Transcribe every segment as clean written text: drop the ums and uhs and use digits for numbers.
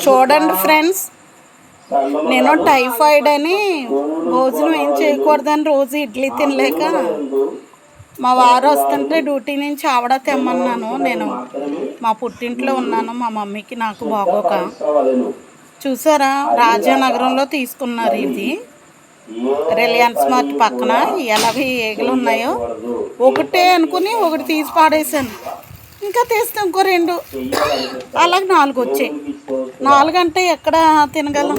చూడండి ఫ్రెండ్స్, నేను టైఫాయిడ్ అని భోజనం ఏం చేయకూడదని రోజు ఇడ్లీ తినలేక మా వారు వస్తుంటే డ్యూటీ నుంచి ఆవిడ తెమ్మన్నాను. నేను మా పుట్టింట్లో ఉన్నాను, మా మమ్మీకి నాకు బాగోక. చూసారా, రాజానగరంలో తీసుకున్నారు. ఇది రిలయన్స్ మార్ట్ పక్కన ఎలాగ ఈగలు ఉన్నాయో. ఒకటే అనుకుని ఒకటి తీసి పాడేశాను, ఇంకా తీస్తే ఇంకో 2, అలాగే 4 వచ్చాయి. 4 అంటే ఎక్కడ తినగలం?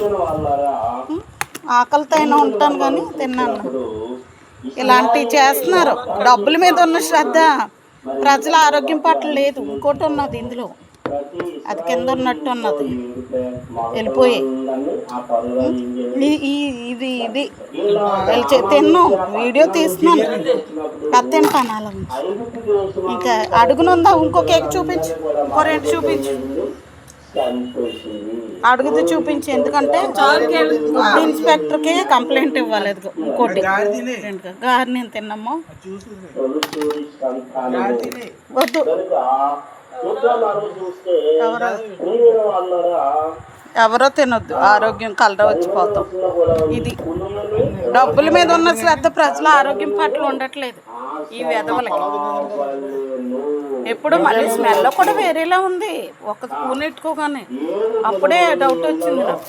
ఆకలితో అయినా ఉంటాను కానీ తిన్నాను. ఇలాంటివి చేస్తున్నారు. డబ్బుల మీద ఉన్న శ్రద్ధ ప్రజల ఆరోగ్యం పట్ల లేదు. ఇంకోటి ఉన్నది ఇందులో, అది కింద ఉన్నట్టు ఉన్నది, వెళ్ళిపోయి ఇది ఇది తిన్నాను. వీడియో తీస్తున్నాను, అది తింటాను. అలా ఇంకా అడుగునుందా? ఇంకో కేక్ చూపించు, ఇంకో 2 చూపించు, అడుగుతూ చూపించి. ఎందుకంటే ఇన్స్పెక్టర్కి కంప్లైంట్ ఇవ్వలేదు. ఇంకోటి గారి నేను తిన్నాము, వద్దు. ఎవరో తినొద్దు, ఆరోగ్యం కలర వచ్చిపోతాం. ఇది డబ్బుల మీద ఉన్న శ్రద్ధ ప్రజల ఆరోగ్యం పట్ల ఉండట్లేదు ఈ వెధవలకి. ఎప్పుడు మళ్ళీ స్మెల్ కూడా వేరేలా ఉంది. ఒక స్పూన్ ఎట్టుకోగానే అప్పుడే డౌట్ వచ్చింది నాకు.